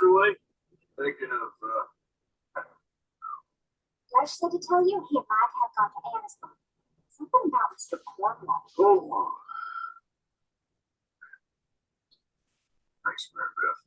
Waterway? Thinking of, Josh said to tell you he might have gone to Anna's room. Something about Mr. Cornwall. oh, thanks, Mary Beth.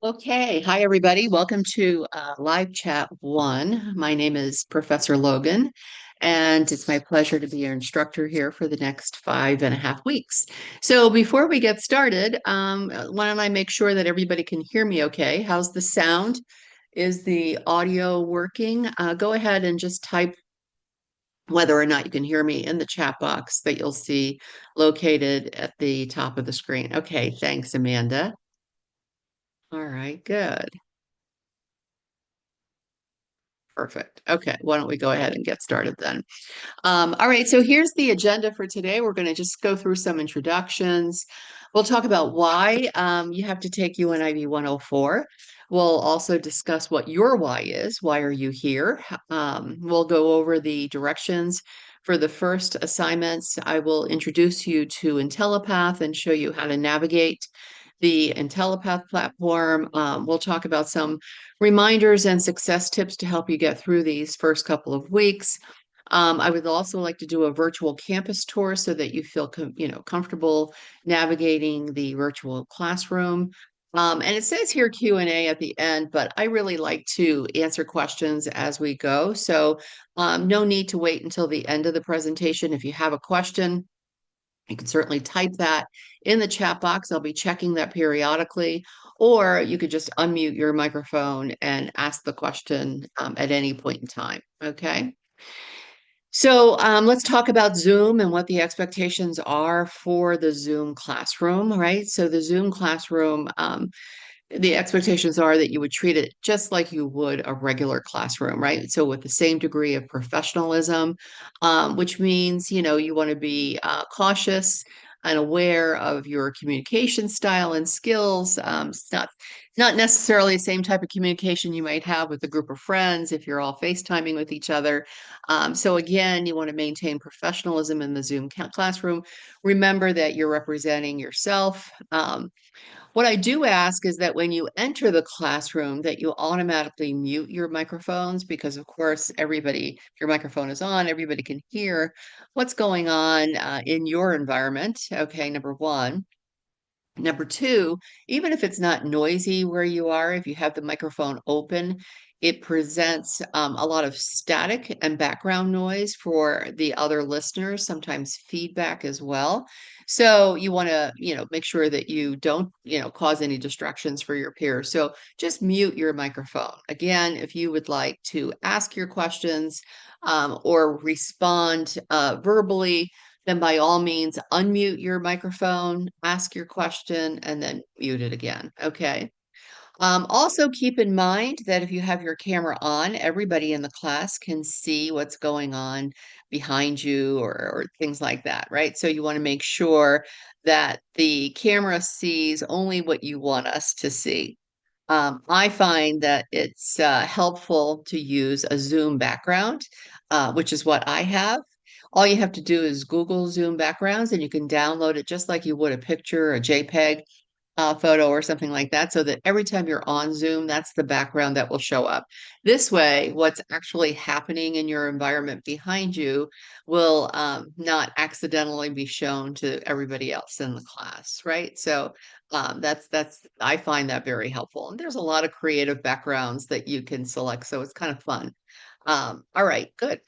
Okay, hi everybody. Welcome to Live Chat 1. My name is Professor Logan, and it's my pleasure to be your instructor here for the next 5.5 weeks. So before we get started, why don't I make sure that everybody can hear me okay? How's the sound? Is the audio working? Go ahead and just type whether or not you can hear me in the chat box that you'll see located at the top of the screen. Okay, thanks, Amanda. All right, good. Perfect. Okay, why don't we go ahead and get started then? All right, so here's the agenda for today. We're going to just go through some introductions. We'll talk about why you have to take UNIV 104. We'll also discuss what your why is. Why are you here? We'll go over the directions for the first assignments. I will introduce you to IntelliPath and show you how to navigate the IntelliPath platform. We'll talk about some reminders and success tips to help you get through these first couple of weeks. I would also like to do a virtual campus tour so that you feel comfortable navigating the virtual classroom. And it says here Q&A at the end, but I really like to answer questions as we go. So no need to wait until the end of the presentation. If you have a question, you can certainly type that in the chat box. I'll be checking that periodically, or you could just unmute your microphone and ask the question at any point in time. Okay. So let's talk about Zoom and what the expectations are for the Zoom classroom, right? So the Zoom classroom, the expectations are that you would treat it just like you would a regular classroom, right? So with the same degree of professionalism, which means, you want to be cautious and aware of your communication style and skills. It's not necessarily the same type of communication you might have with a group of friends if you're all FaceTiming with each other. So again, you want to maintain professionalism in the Zoom classroom. Remember that you're representing yourself. What I do ask is that when you enter the classroom, that you automatically mute your microphones because, of course, if your microphone is on, everybody can hear what's going on in your environment. Okay, number one. Number two, even if it's not noisy where you are, if you have the microphone open, it presents a lot of static and background noise for the other listeners, sometimes feedback as well. So you want to, make sure that you don't, cause any distractions for your peers. So just mute your microphone. Again, if you would like to ask your questions or respond verbally, then by all means, unmute your microphone, ask your question, and then mute it again. Okay. Also, keep in mind that if you have your camera on, everybody in the class can see what's going on behind you or things like that, right? So you want to make sure that the camera sees only what you want us to see. I find that it's helpful to use a Zoom background, which is what I have. All you have to do is Google Zoom backgrounds and you can download it just like you would a picture, a JPEG photo or something like that, so that every time you're on Zoom, that's the background that will show up. This way, what's actually happening in your environment behind you will not accidentally be shown to everybody else in the class, right? So that's I find that very helpful. And there's a lot of creative backgrounds that you can select, so it's kind of fun. All right, good.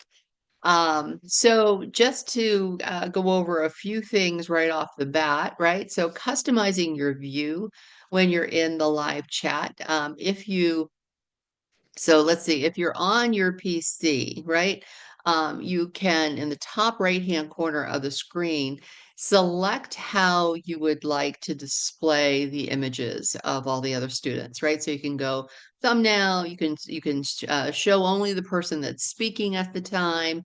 So just to go over a few things right off the bat, right? So customizing your view when you're in the live chat. So let's see, if you're on your PC, right? You can, in the top right-hand corner of the screen, select how you would like to display the images of all the other students, right? So you can go thumbnail, you can show only the person that's speaking at the time.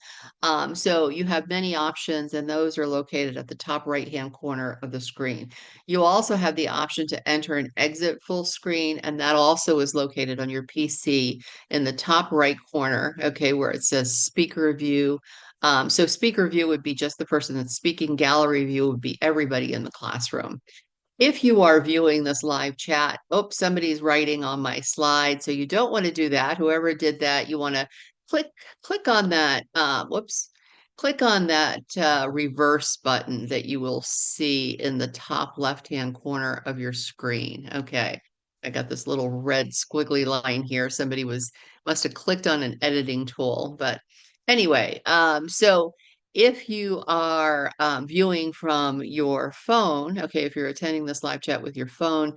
So you have many options, and those are located at the top right-hand corner of the screen. You also have the option to enter and exit full screen, and that also is located on your PC in the top right corner, okay, where it says speaker view. So speaker view would be just the person that's speaking. Gallery view would be everybody in the classroom. If you are viewing this live chat, oops, somebody's writing on my slide. So you don't want to do that. Whoever did that, you want to click on that. Click on that reverse button that you will see in the top left-hand corner of your screen. Okay. I got this little red squiggly line here. Somebody must have clicked on an editing tool. But anyway, so if you are viewing from your phone, okay, if you're attending this live chat with your phone,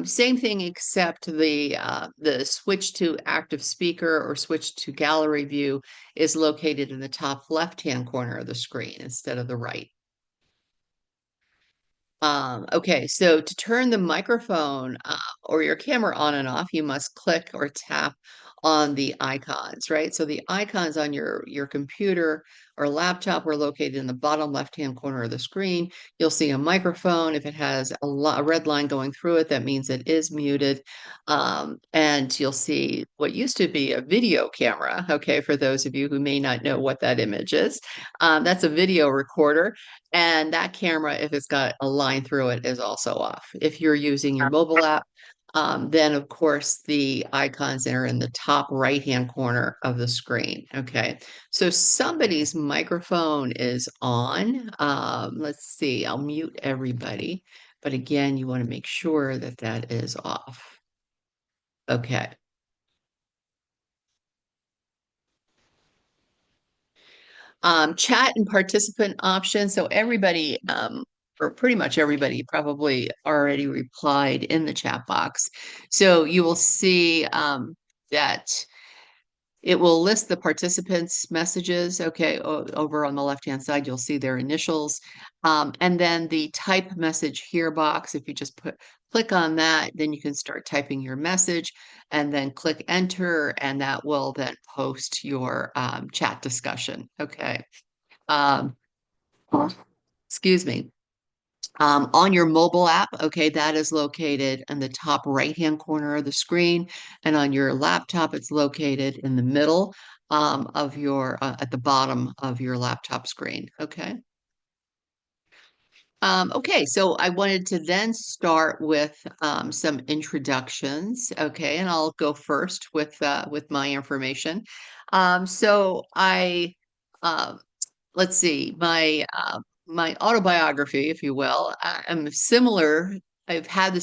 same thing except the switch to active speaker or switch to gallery view is located in the top left-hand corner of the screen instead of the right. Okay, so to turn the microphone or your camera on and off, you must click or tap on the icons, right? So the icons on your computer or laptop are located in the bottom left-hand corner of the screen. You'll see a microphone. If it has a red line going through it, that means it is muted. And you'll see what used to be a video camera, okay, for those of you who may not know what that image is. That's a video recorder. And that camera, if it's got a line through it, is also off. If you're using your mobile app, then of course the icons are in the top right-hand corner of the screen. Okay, so somebody's microphone is on. Let's see, I'll mute everybody. But again, you want to make sure that that is off. Okay. Chat and participant options. So everybody, or pretty much everybody, probably already replied in the chat box. So you will see that it will list the participants' messages. Okay, over on the left-hand side, you'll see their initials. And then the type message here box, if you just click on that, then you can start typing your message and then click enter, and that will then post your chat discussion. Okay. Um, excuse me. On your mobile app, okay, that is located in the top right-hand corner of the screen. And on your laptop, it's located in the middle of at the bottom of your laptop screen, okay? Okay, so I wanted to then start with some introductions, okay, and I'll go first with my information. So uh, let's see, my autobiography, if you will, I'm similar. I've had the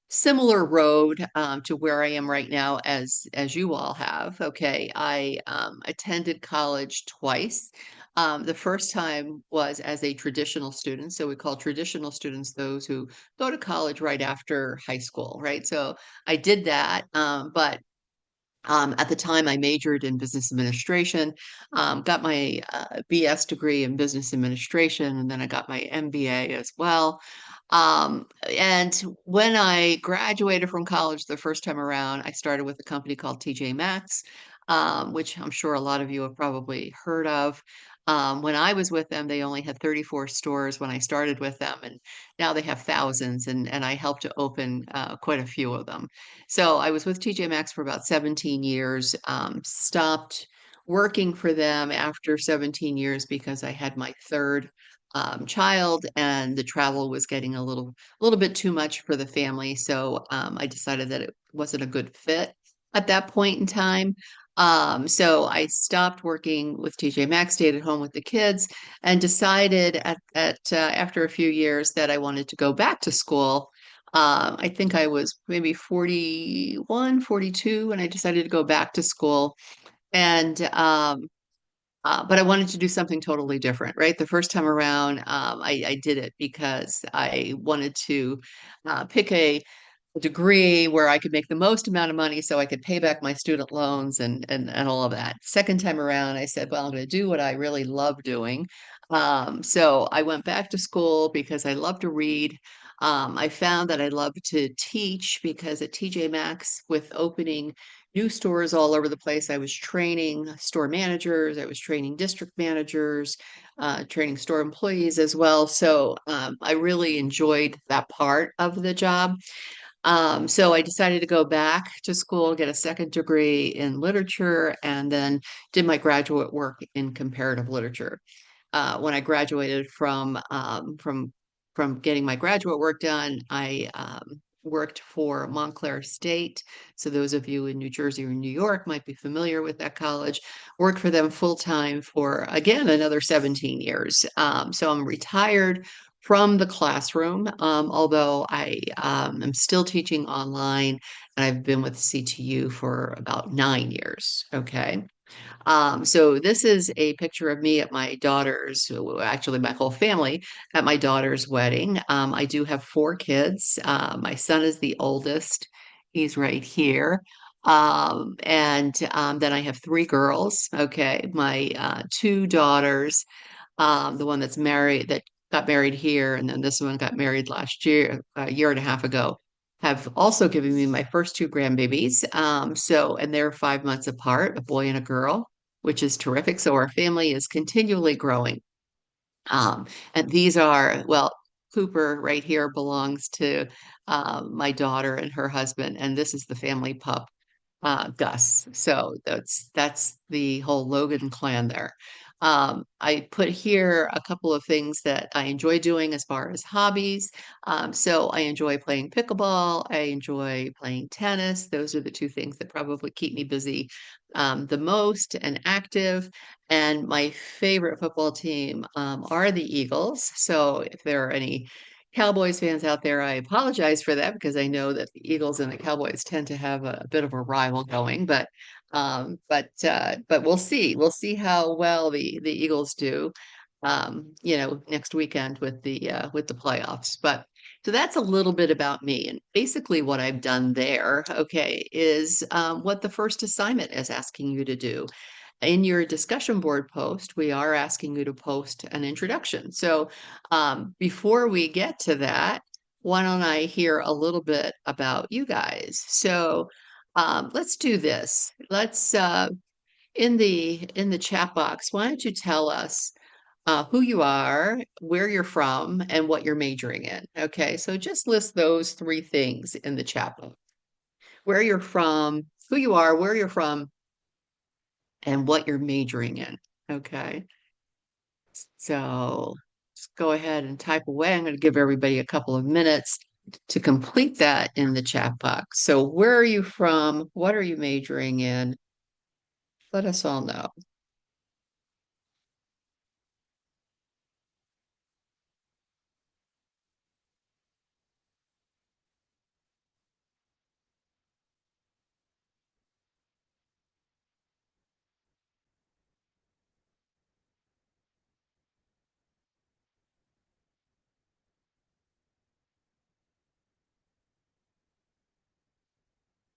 similar road to where I am right now as you all have. Okay, I attended college twice. The first time was as a traditional student. So we call traditional students those who go to college right after high school, right? So I did that, but at the time, I majored in business administration, got my BS degree in business administration, and then I got my MBA as well. And when I graduated from college the first time around, I started with a company called TJ Maxx, which I'm sure a lot of you have probably heard of. When I was with them, they only had 34 stores when I started with them, and now they have thousands, and I helped to open quite a few of them. So I was with TJ Maxx for about 17 years, stopped working for them after 17 years because I had my third child and the travel was getting a little bit too much for the family. So I decided that it wasn't a good fit at that point in time. So I stopped working with TJ Maxx, stayed at home with the kids, and decided after a few years that I wanted to go back to school. I think I was maybe 41, 42 when I decided to go back to school. And but I wanted to do something totally different, right? The first time around, I did it because I wanted to pick a degree where I could make the most amount of money so I could pay back my student loans and all of that. Second time around, I said, well, I'm going to do what I really love doing. So I went back to school because I love to read. I found that I love to teach because at TJ Maxx, with opening new stores all over the place, I was training store managers, I was training district managers, training store employees as well. So I really enjoyed that part of the job. So I decided to go back to school, get a second degree in literature, and then did my graduate work in comparative literature. When I graduated from getting my graduate work done, I worked for Montclair State. So those of you in New Jersey or New York might be familiar with that college. Worked for them full time for again another 17 years. So I'm retired from the classroom, although I am still teaching online and I've been with CTU for about 9 years. Okay. So this is a picture of me at my daughter's, actually my whole family at my daughter's wedding. I do have 4 kids. My son is the oldest. He's right here. And then I have 3 girls. Okay. My 2 daughters, the one that's married, that got married here, and then this one got married last year, a year and a half ago, have also given me my first 2 grandbabies. And they're 5 months apart, a boy and a girl, which is terrific. So our family is continually growing. And these are, well, Cooper right here belongs to my daughter and her husband, and this is the family pup, Gus. So that's the whole Logan clan there. I put here a couple of things that I enjoy doing as far as hobbies. So I enjoy playing pickleball. I enjoy playing tennis. Those are the 2 things that probably keep me busy the most and active. And my favorite football team are the Eagles. So if there are any Cowboys fans out there, I apologize for that because I know that the Eagles and the Cowboys tend to have a bit of a rival going, but we'll see. We'll see how well the Eagles do, next weekend with the playoffs. But so that's a little bit about me, and basically what I've done there, okay, is what the first assignment is asking you to do. In your discussion board post, we are asking you to post an introduction. So before we get to that, why don't I hear a little bit about you guys? So let's do this. Let's in the chat box, why don't you tell us who you are, where you're from, and what you're majoring in? Okay, so just list those 3 things in the chat box. Where you're from, who you are, where you're from, and what you're majoring in. Okay. So just go ahead and type away. I'm going to give everybody a couple of minutes to complete that in the chat box. So where are you from? What are you majoring in? Let us all know.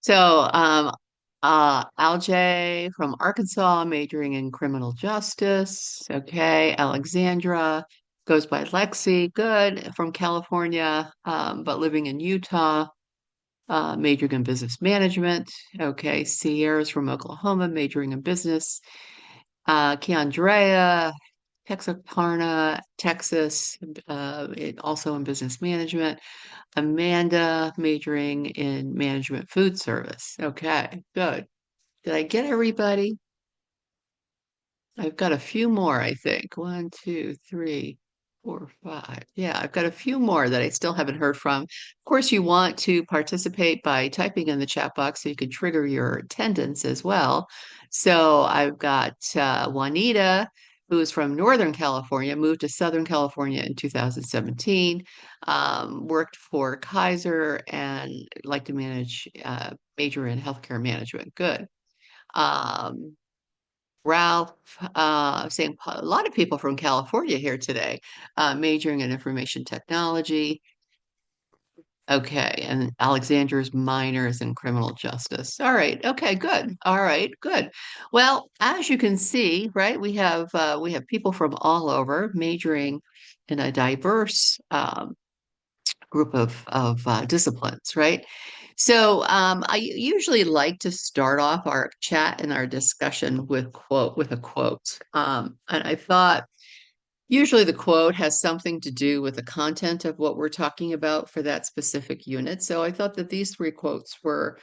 So Alj from Arkansas, majoring in criminal justice. Okay. Alexandra goes by Lexi. Good. From California, but living in Utah. Majoring in business management. Okay, Sierra's from Oklahoma, majoring in business. Keandrea, Texarkana, Texas, also in business management. Amanda, majoring in management food service. Okay, good. Did I get everybody? I've got a few more, I think. 1, 2, 3, 4, 5. Yeah, I've got a few more that I still haven't heard from. Of course, you want to participate by typing in the chat box so you can trigger your attendance as well. So I've got Juanita, who's from Northern California, moved to Southern California in 2017, worked for Kaiser and like to major in healthcare management. Good. Um, Ralph, saying a lot of people from California here today, majoring in information technology. Okay, and Alexander's minors in criminal justice. All right. Okay, good. All right, good. Well, as you can see, right, we have people from all over majoring in a diverse group of disciplines, right? So I usually like to start off our chat and our discussion with a quote. And I thought usually the quote has something to do with the content of what we're talking about for that specific unit. So I thought that these 3 quotes were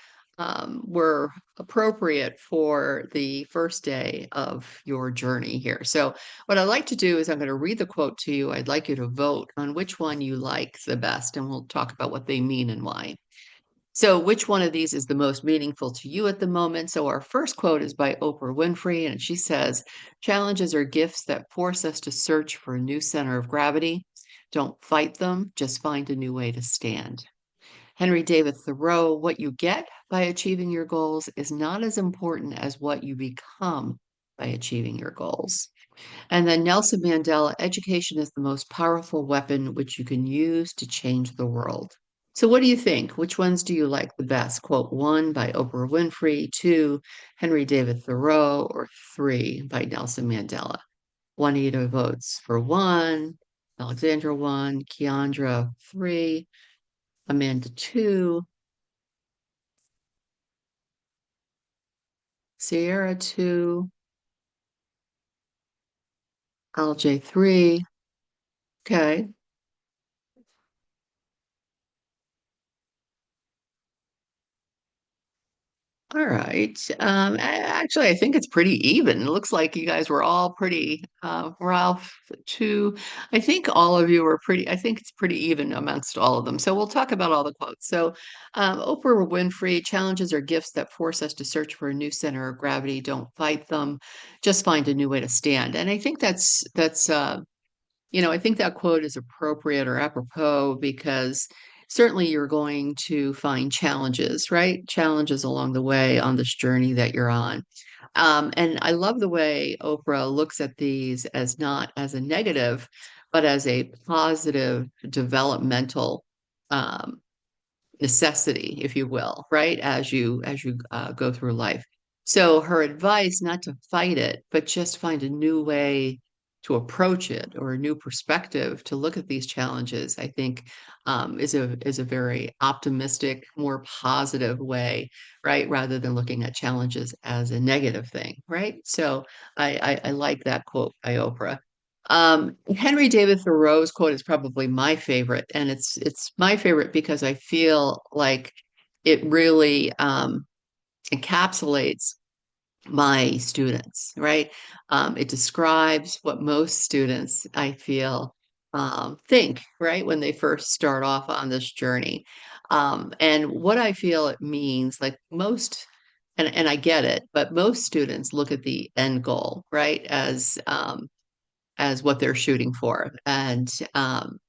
appropriate for the first day of your journey here. So what I'd like to do is I'm going to read the quote to you. I'd like you to vote on which one you like the best, and we'll talk about what they mean and why. So, which one of these is the most meaningful to you at the moment? So, our first quote is by Oprah Winfrey, and she says, challenges are gifts that force us to search for a new center of gravity. don't fight them, just find a new way to stand. Henry David Thoreau, what you get by achieving your goals is not as important as what you become by achieving your goals. And then Nelson Mandela, education is the most powerful weapon which you can use to change the world. So, what do you think? Which ones do you like the best? Quote one by Oprah Winfrey, two, Henry David Thoreau, or three by Nelson Mandela? Juanita votes for one, Alexandra one, Keandra three, Amanda two, Sierra two, LJ three. Okay. All right. Actually, I think it's pretty even. It looks like you guys were all pretty, Ralph, too. I think all of you were pretty, I think it's pretty even amongst all of them. So we'll talk about all the quotes. So, Oprah Winfrey, challenges are gifts that force us to search for a new center of gravity. Don't fight them. Just find a new way to stand. And I think I think that quote is appropriate or apropos because certainly you're going to find challenges, right? Challenges along the way on this journey that you're on. And I love the way Oprah looks at these as not as a negative, but as a positive developmental um, necessity, if you will, right? As you go through life. So her advice, not to fight it, but just find a new way to approach it or a new perspective to look at these challenges, I think is a very optimistic, more positive way, right? Rather than looking at challenges as a negative thing, right? So I like that quote by Oprah. Henry David Thoreau's quote is probably my favorite, and it's my favorite because I feel like it really encapsulates my students, right? It describes what most students, I feel, think, right, when they first start off on this journey. And what I feel it means, like and I get it, but most students look at the end goal, right, as what they're shooting for. And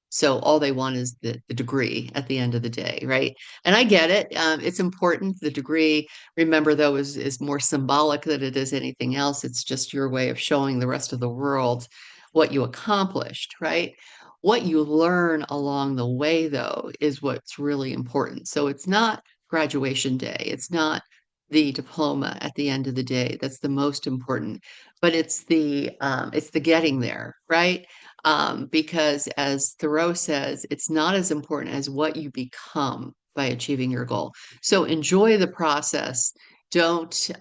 so all they want is the degree at the end of the day, right? And I get it. It's important. The degree, remember, though, is more symbolic than it is anything else. It's just your way of showing the rest of the world what you accomplished, right? What you learn along the way, though, is what's really important. So it's not graduation day. It's not the diploma at the end of the day. That's the most important, but it's the getting there, right? Because as Thoreau says, it's not as important as what you become by achieving your goal. So enjoy the process. Don't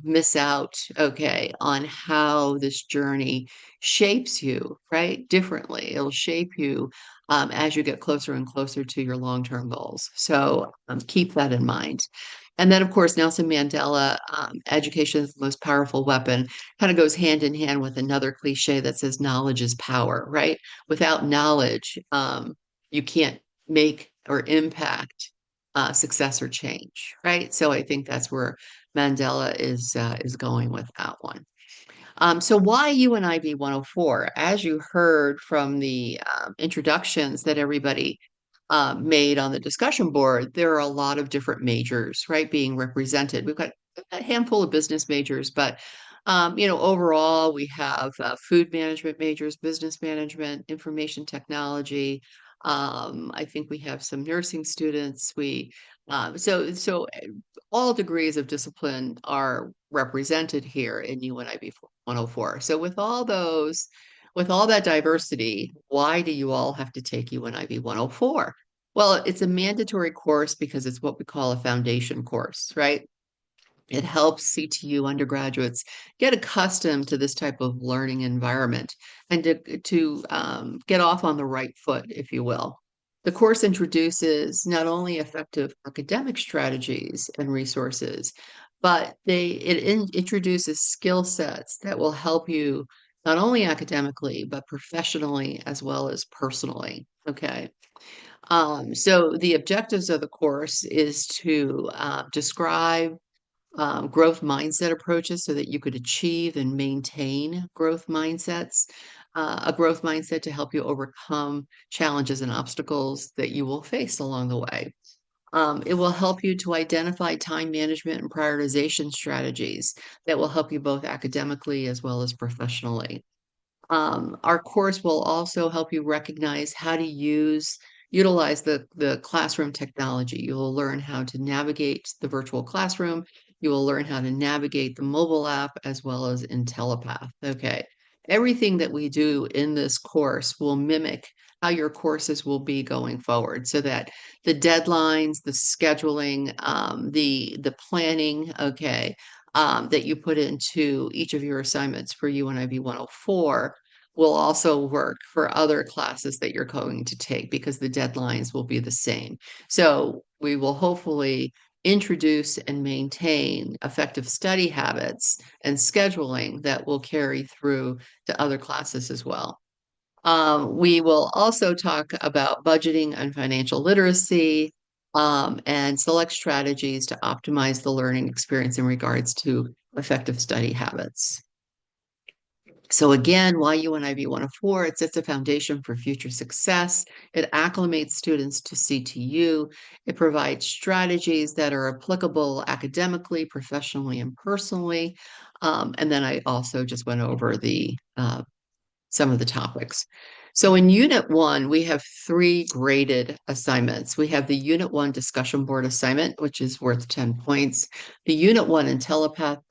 miss out, okay, on how this journey shapes you, right? Differently. It'll shape you as you get closer and closer to your long-term goals. So keep that in mind. And then, of course, Nelson Mandela, education is the most powerful weapon, kind of goes hand in hand with another cliche that says knowledge is power, right? Without knowledge, you can't make or impact success or change, right? So I think that's where Mandela is going with that one. So why UNIV 104? As you heard from the introductions that everybody made on the discussion board, there are a lot of different majors, right, being represented. We've got a handful of business majors, but overall, we have food management majors, business management, information technology. I think we have some nursing students. So all degrees of discipline are represented here in UNIV 104. So with all that diversity, why do you all have to take UNIV 104? Well, it's a mandatory course because it's what we call a foundation course, right? It helps CTU undergraduates get accustomed to this type of learning environment and to get off on the right foot, if you will. The course introduces not only effective academic strategies and resources, but introduces skill sets that will help you not only academically, but professionally as well as personally. Okay. So the objectives of the course is to describe growth mindset approaches so that you could achieve and maintain growth mindsets. a growth mindset to help you overcome challenges and obstacles that you will face along the way. It will help you to identify time management and prioritization strategies that will help you both academically as well as professionally. Our course will also help you recognize how to utilize the classroom technology. You will learn how to navigate the virtual classroom. You will learn how to navigate the mobile app as well as IntelliPath. Okay. Everything that we do in this course will mimic how your courses will be going forward so that the deadlines, the scheduling, the planning, okay, that you put into each of your assignments for UNIV 104 will also work for other classes that you're going to take because the deadlines will be the same. So we will hopefully introduce and maintain effective study habits and scheduling that will carry through to other classes as well. We will also talk about budgeting and financial literacy, and select strategies to optimize the learning experience in regards to effective study habits. So again, why UNIV 104? It sets a foundation for future success. It acclimates students to CTU. It provides strategies that are applicable academically, professionally, and personally. And then I also just went over some of the topics. So in Unit 1, we have 3 graded assignments. We have the Unit 1 discussion board assignment, which is worth 10 points, the Unit 1 IntelliPath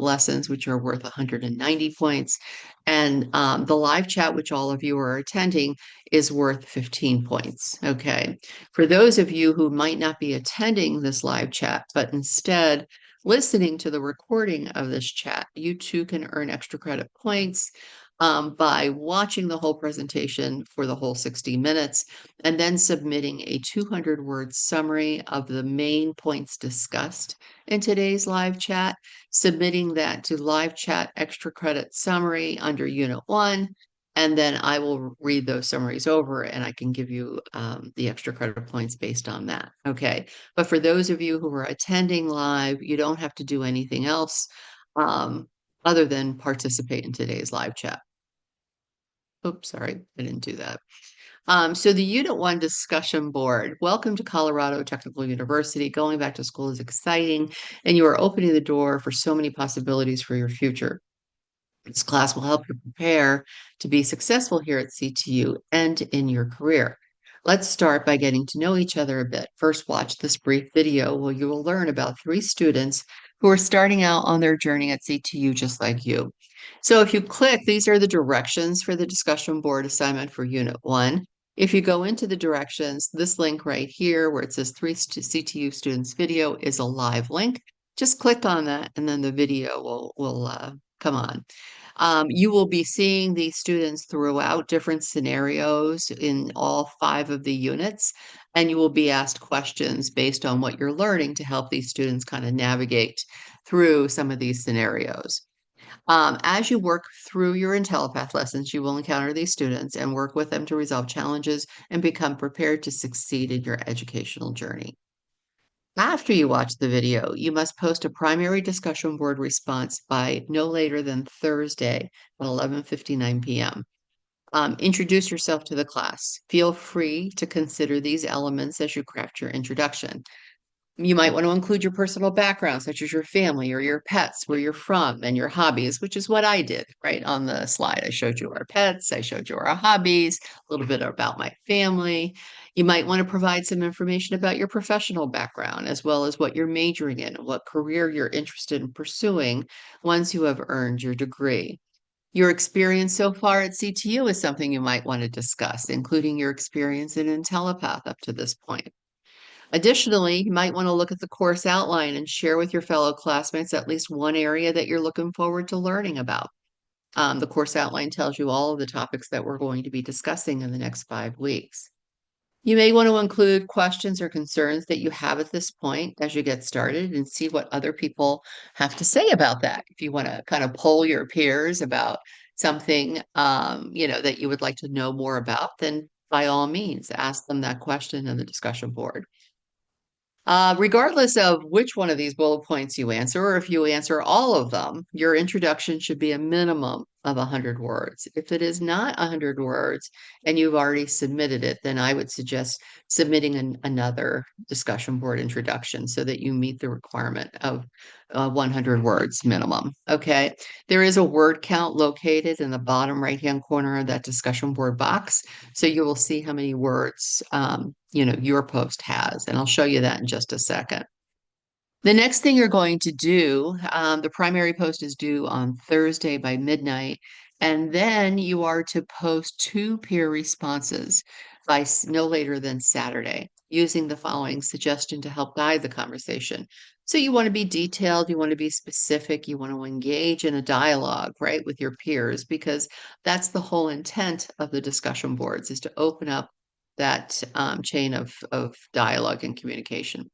lessons, which are worth 190 points, and the live chat, which all of you are attending, is worth 15 points. Okay. For those of you who might not be attending this live chat, but instead listening to the recording of this chat, you too can earn extra credit points by watching the whole presentation for the whole 60 minutes and then submitting a 200-word summary of the main points discussed in today's live chat, submitting that to live chat extra credit summary under Unit 1, and then I will read those summaries over and I can give you the extra credit points based on that. Okay. But for those of you who are attending live, you don't have to do anything else other than participate in today's live chat. Oops, sorry, I didn't do that. So the Unit 1 discussion board. Welcome to Colorado Technical University. Going back to school is exciting, and you are opening the door for so many possibilities for your future. This class will help you prepare to be successful here at CTU and in your career. Let's start by getting to know each other a bit. First, watch this brief video where you will learn about 3 students who are starting out on their journey at CTU just like you. So if you click, these are the directions for the discussion board assignment for Unit 1. If you go into the directions, this link right here where it says 3 CTU students video is a live link. Just click on that and then the video will come on. You will be seeing these students throughout different scenarios in all 5 of the units, and you will be asked questions based on what you're learning to help these students kind of navigate through some of these scenarios. As you work through your IntelliPath lessons, you will encounter these students and work with them to resolve challenges and become prepared to succeed in your educational journey. After you watch the video, you must post a primary discussion board response by no later than Thursday at 11:59 p.m. Introduce yourself to the class. Feel free to consider these elements as you craft your introduction. You might want to include your personal background, such as your family or your pets, where you're from, and your hobbies, which is what I did right on the slide. I showed you our pets, I showed you our hobbies, a little bit about my family. You might want to provide some information about your professional background, as well as what you're majoring in, what career you're interested in pursuing once you have earned your degree. Your experience so far at CTU is something you might want to discuss, including your experience in IntelliPath up to this point. Additionally, you might want to look at the course outline and share with your fellow classmates at least one area that you're looking forward to learning about. The course outline tells you all of the topics that we're going to be discussing in the next 5 weeks. You may want to include questions or concerns that you have at this point as you get started and see what other people have to say about that. If you want to kind of poll your peers about something, that you would like to know more about, then by all means, ask them that question in the discussion board. Regardless of which one of these bullet points you answer, or if you answer all of them, your introduction should be a minimum of 100 words. If it is not 100 words and you've already submitted it, then I would suggest submitting another discussion board introduction so that you meet the requirement of 100 words minimum. Okay. There is a word count located in the bottom right-hand corner of that discussion board box. So you will see how many words, your post has, and I'll show you that in just a second. The next thing you're going to do, the primary post is due on Thursday by midnight, and then you are to post 2 peer responses by no later than Saturday, using the following suggestion to help guide the conversation. So you want to be detailed, you want to be specific, you want to engage in a dialogue, right, with your peers, because that's the whole intent of the discussion boards, is to open up that chain of dialogue and communication.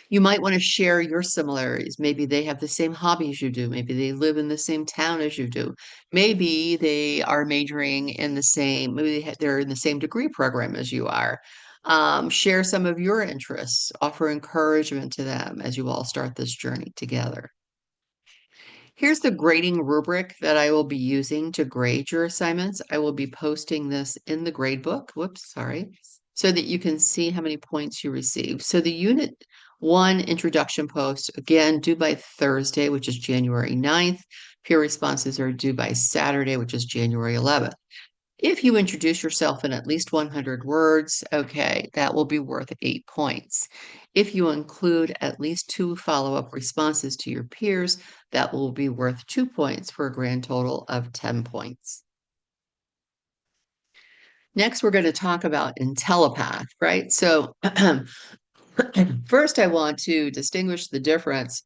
You might want to share your similarities. Maybe they have the same hobbies you do. Maybe they live in the same town as you do. Maybe they are majoring in the same, they're in the same degree program as you are. Share some of your interests, offer encouragement to them as you all start this journey together. Here's the grading rubric that I will be using to grade your assignments. I will be posting this in the grade book. Whoops, sorry. So that you can see how many points you receive. So the Unit 1 introduction post, again, due by Thursday, which is January 9th. Peer responses are due by Saturday, which is January 11th. If you introduce yourself in at least 100 words, okay, that will be worth 8 points. If you include at least 2 follow-up responses to your peers, that will be worth 2 points for a grand total of 10 points. Next, we're going to talk about IntelliPath, right? So first, I want to distinguish the difference.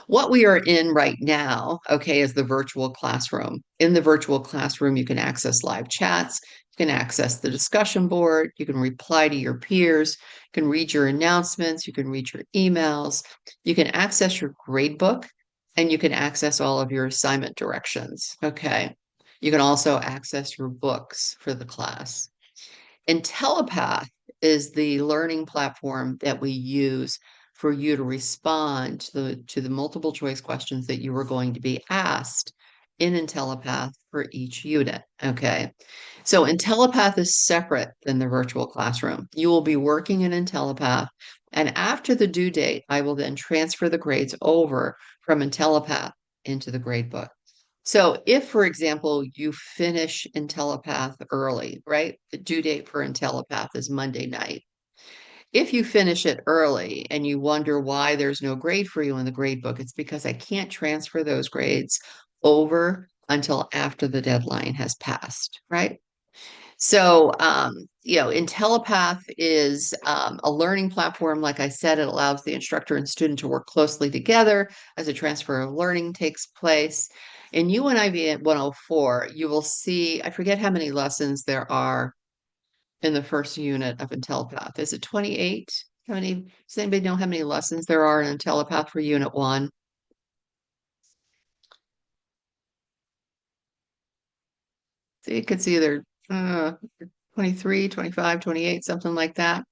What we are in right now, okay, is the virtual classroom. In the virtual classroom, you can access live chats, you can access the discussion board, you can reply to your peers, you can read your announcements, you can read your emails, you can access your grade book, and you can access all of your assignment directions, okay? You can also access your books for the class. IntelliPath is the learning platform that we use for you to respond to the multiple choice questions that you are going to be asked in IntelliPath for each unit. Okay. So IntelliPath is separate than the virtual classroom. You will be working in IntelliPath, and after the due date, I will then transfer the grades over from IntelliPath into the gradebook. So if, for example, you finish IntelliPath early, right? The due date for IntelliPath is Monday night. If you finish it early and you wonder why there's no grade for you in the grade book, it's because I can't transfer those grades over until after the deadline has passed, right? So, IntelliPath is a learning platform. Like I said, it allows the instructor and student to work closely together as a transfer of learning takes place. In UNIV 104, you will see, I forget how many lessons there are in the first unit of IntelliPath. Is it 28? Does anybody know how many lessons there are in IntelliPath for Unit 1? So it's either 23, 25, 28, something like that.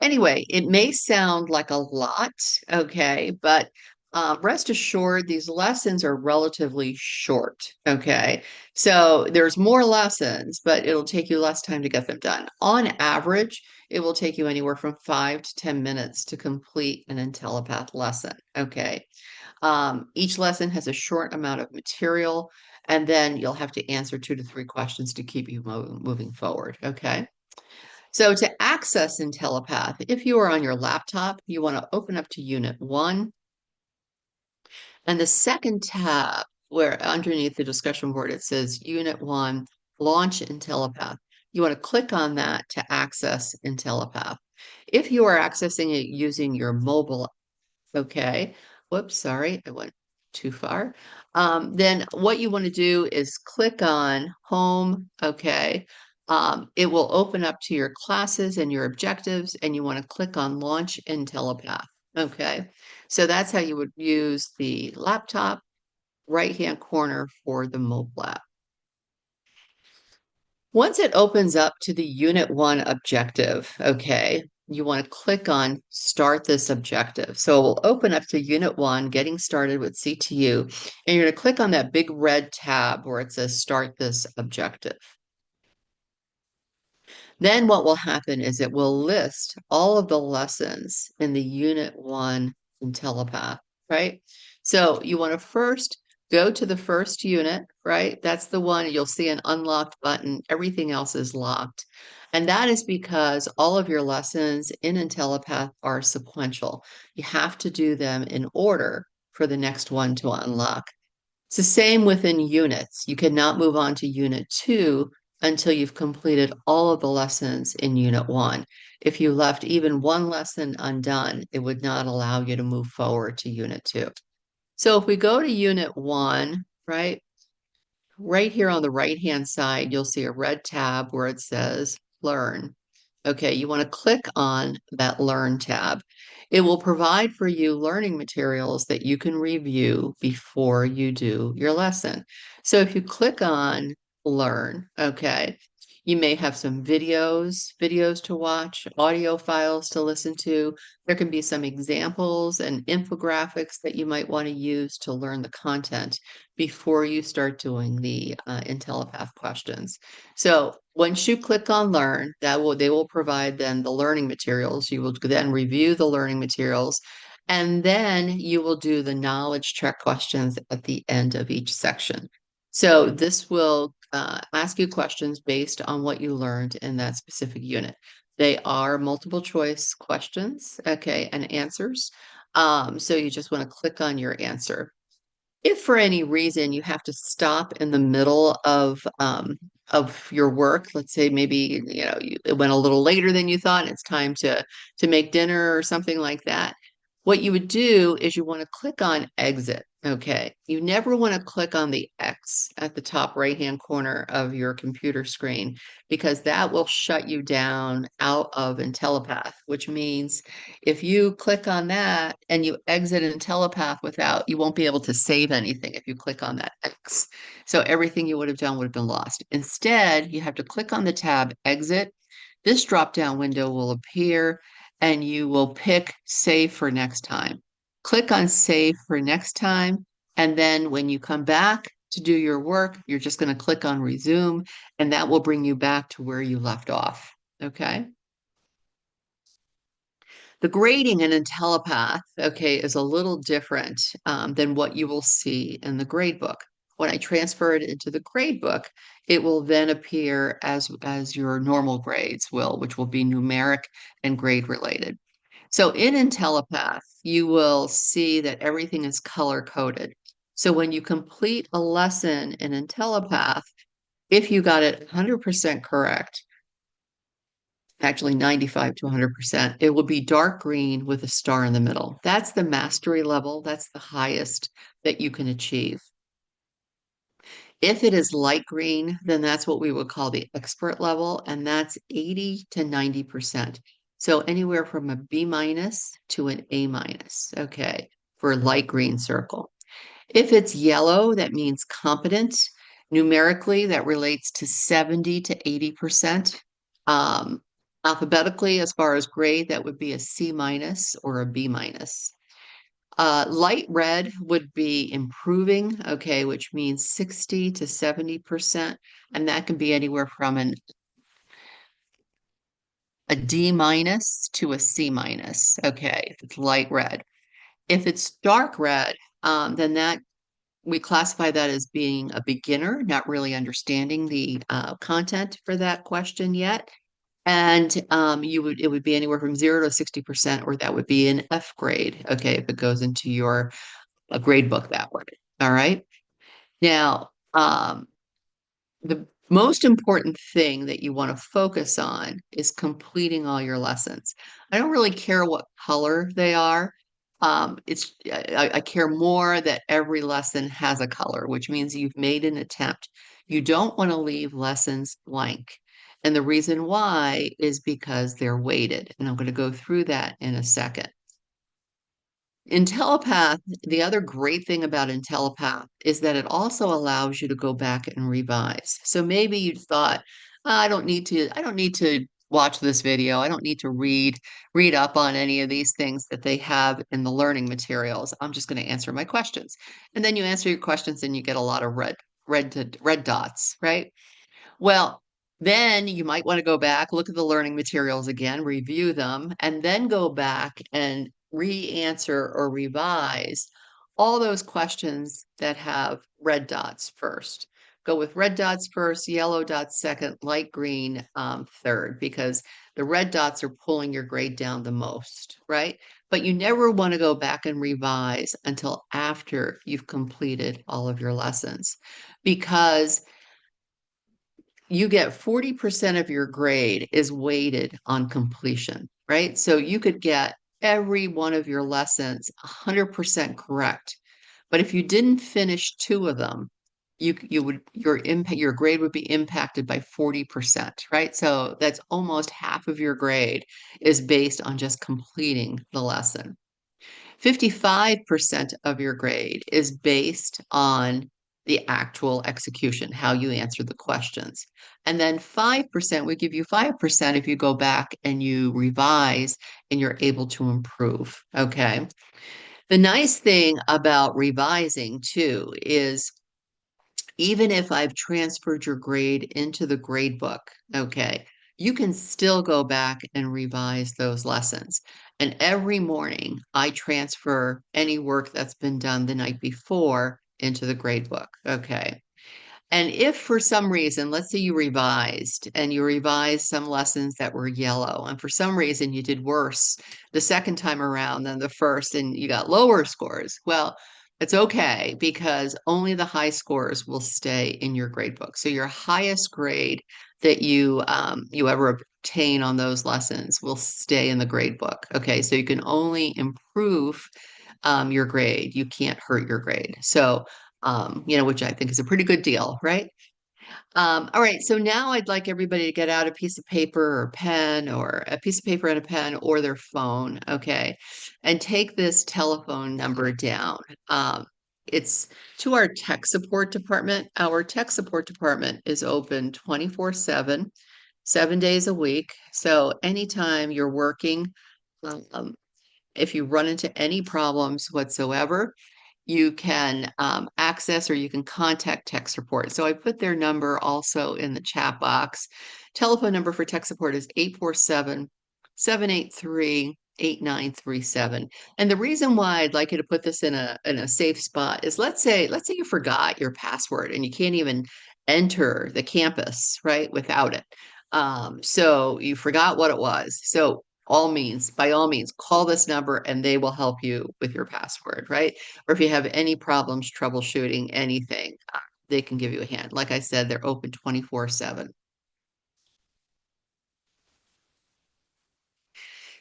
Anyway, it may sound like a lot, okay, but rest assured, these lessons are relatively short, okay? So there's more lessons, but it'll take you less time to get them done. On average, it will take you anywhere from 5 to 10 minutes to complete an IntelliPath lesson, okay? Each lesson has a short amount of material, and then you'll have to answer 2 to 3 questions to keep you moving forward, okay? So to access IntelliPath, if you are on your laptop, you want to open up to Unit 1, and the second tab, where underneath the discussion board, it says Unit 1, Launch IntelliPath. You want to click on that to access IntelliPath. If you are accessing it using your mobile, okay, whoops, sorry, I went too far. Then what you want to do is click on Home, okay. It will open up to your classes and your objectives, and you want to click on Launch IntelliPath, okay. So that's how you would use the laptop, right-hand corner for the mobile app. Once it opens up to the Unit 1 objective, okay, you want to click on Start this objective. So it will open up to Unit 1, Getting Started with CTU, and you're going to click on that big red tab where it says Start this objective. Then what will happen is it will list all of the lessons in the Unit 1 IntelliPath, right? So you want to first go to the first unit, right? That's the one you'll see an unlocked button. Everything else is locked. And that is because all of your lessons in IntelliPath are sequential. You have to do them in order for the next one to unlock. It's the same within units. You cannot move on to Unit 2 until you've completed all of the lessons in Unit 1. If you left even one lesson undone, it would not allow you to move forward to Unit 2. So if we go to Unit 1, right here on the right-hand side, you'll see a red tab where it says Learn. Okay, you want to click on that Learn tab. It will provide for you learning materials that you can review before you do your lesson. So if you click on Learn, okay, you may have some videos to watch, audio files to listen to. There can be some examples and infographics that you might want to use to learn the content before you start doing the IntelliPath questions. So once you click on Learn, they will provide then the learning materials. You will then review the learning materials, and then you will do the knowledge check questions at the end of each section. So this will ask you questions based on what you learned in that specific unit. They are multiple choice questions, okay, and answers. So you just want to click on your answer. If for any reason you have to stop in the middle of your work, let's say maybe it went a little later than you thought, and it's time to make dinner or something like that. What you would do is you want to click on Exit. Okay, you never want to click on the X at the top right-hand corner of your computer screen because that will shut you down out of IntelliPath, which means if you click on that and you exit IntelliPath you won't be able to save anything if you click on that X. So everything you would have done would have been lost. Instead, you have to click on the tab Exit. This drop-down window will appear and you will pick Save for next time. Click on Save for next time. And then when you come back to do your work, you're just going to click on Resume, and that will bring you back to where you left off. Okay. The grading in IntelliPath, okay, is a little different than what you will see in the gradebook. When I transfer it into the gradebook, it will then appear as your normal grades will, which will be numeric and grade related. So in IntelliPath, you will see that everything is color coded. So when you complete a lesson in IntelliPath, if you got it 100% correct, actually 95 to 100%, it will be dark green with a star in the middle. That's the mastery level. That's the highest that you can achieve. If it is light green, then that's what we would call the expert level, and that's 80 to 90%. So anywhere from a B minus to an A minus, okay, for a light green circle. If it's yellow, that means competent. Numerically, that relates to 70 to 80%. Alphabetically, as far as grade, that would be a C minus or a B minus. Light red would be improving, okay, which means 60 to 70%, and that can be anywhere from a D minus to a C minus, okay, if it's light red. If it's dark red, then we classify that as being a beginner, not really understanding the content for that question yet. And it would be anywhere from 0 to 60%, or that would be an F grade, okay, if it goes into your grade book that way. All right. Now, the most important thing that you want to focus on is completing all your lessons. I don't really care what color they are. I care more that every lesson has a color, which means you've made an attempt. You don't want to leave lessons blank. And the reason why is because they're weighted. And I'm going to go through that in a second. IntelliPath, the other great thing about IntelliPath is that it also allows you to go back and revise. So maybe you thought, I don't need to watch this video. I don't need to read up on any of these things that they have in the learning materials. I'm just going to answer my questions. And then you answer your questions and you get a lot of red dots, right? Well, then you might want to go back, look at the learning materials again, review them, and then go back and re-answer or revise all those questions that have red dots first. Go with red dots first, yellow dots second, light green third, because the red dots are pulling your grade down the most, right? But you never want to go back and revise until after you've completed all of your lessons, because you get 40% of your grade is weighted on completion, right? So you could get every one of your lessons 100% correct. But if you didn't finish 2 of them, your grade would be impacted by 40%, right? So that's almost half of your grade is based on just completing the lesson. 55% of your grade is based on the actual execution, how you answer the questions. And then 5%, we give you 5% if you go back and you revise and you're able to improve. Okay. The nice thing about revising too is even if I've transferred your grade into the grade book, okay, you can still go back and revise those lessons. And every morning I transfer any work that's been done the night before into the grade book, okay? And if for some reason, let's say you revised and you revised some lessons that were yellow, and for some reason you did worse the second time around than the first and you got lower scores, well, it's okay because only the high scores will stay in your grade book. So your highest grade that you ever obtain on those lessons will stay in the grade book. Okay, so you can only improve your grade. You can't hurt your grade. So which I think is a pretty good deal, right? All right, so now I'd like everybody to get out a piece of paper or pen or a piece of paper and a pen or their phone, okay? And take this telephone number down. It's to our tech support department. Our tech support department is open 24/7, 7 days a week. So anytime you're working, um, if you run into any problems whatsoever, you can access or you can contact tech support. So I put their number also in the chat box. Telephone number for tech support is 847-783-8937. And the reason why I'd like you to put this in a safe spot is let's say you forgot your password and you can't even enter the campus, right, without it. So you forgot what it was. So by all means, call this number and they will help you with your password, right? Or if you have any problems troubleshooting anything, they can give you a hand. Like I said, they're open 24/7.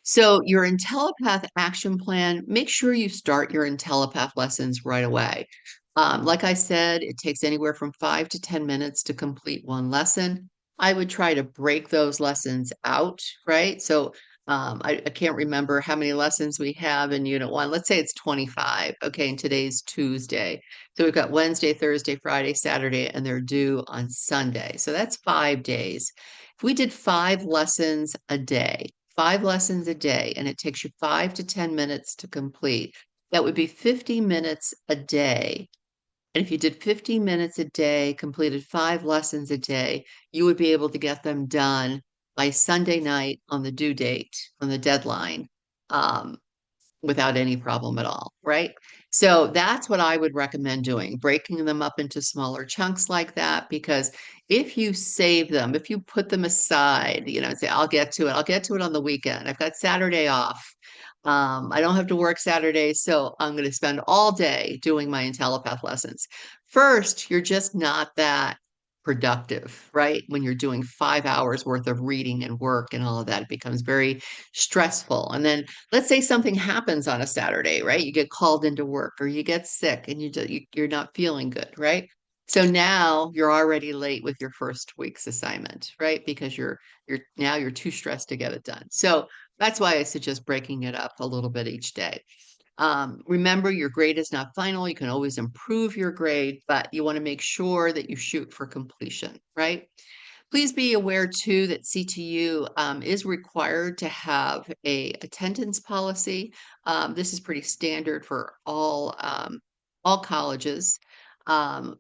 So your IntelliPath action plan, make sure you start your IntelliPath lessons right away. Like I said, it takes anywhere from 5 to 10 minutes to complete one lesson. I would try to break those lessons out, right? So I can't remember how many lessons we have in Unit 1. Let's say it's 25. Okay, and today's Tuesday. So we've got Wednesday, Thursday, Friday, Saturday, and they're due on Sunday. So that's 5 days. If we did 5 lessons a day, and it takes you 5 to 10 minutes to complete, that would be 50 minutes a day. And if you did 50 minutes a day, completed 5 lessons a day, you would be able to get them done by Sunday night on the due date, on the deadline, without any problem at all, right? So that's what I would recommend doing, breaking them up into smaller chunks like that, because if you save them, if you put them aside, say, I'll get to it on the weekend. I've got Saturday off. I don't have to work Saturday, so I'm going to spend all day doing my IntelliPath lessons. First, you're just not that productive, right? When you're doing 5 hours worth of reading and work and all of that, it becomes very stressful. And then let's say something happens on a Saturday, right? You get called into work or you get sick and you're not feeling good, right? So now you're already late with your first week's assignment, right? Because you're too stressed to get it done. So that's why I suggest breaking it up a little bit each day. Remember, your grade is not final. You can always improve your grade, but you want to make sure that you shoot for completion, right? Please be aware too that CTU is required to have a attendance policy. This is pretty standard for all colleges.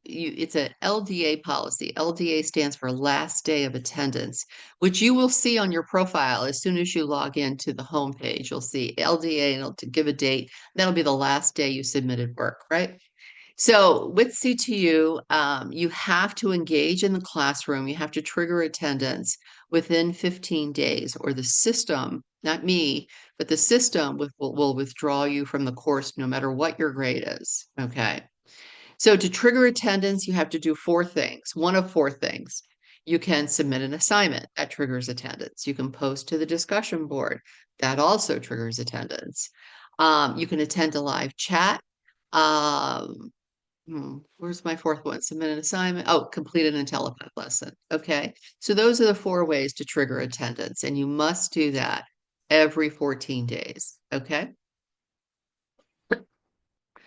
It's an LDA policy. LDA stands for last day of attendance, which you will see on your profile as soon as you log into the homepage. You'll see LDA and it'll give a date. That'll be the last day you submitted work, right? So with CTU, you have to engage in the classroom. You have to trigger attendance within 15 days, or the system, not me, but the system will withdraw you from the course no matter what your grade is. Okay. So to trigger attendance, you have to do four things. One of four things. You can submit an assignment that triggers attendance. You can post to the discussion board. That also triggers attendance. You can attend a live chat. Um, Where's my fourth one? Submit an assignment. Oh, complete an IntelliPath lesson. Okay. So those are the four ways to trigger attendance, and you must do that every 14 days. Okay.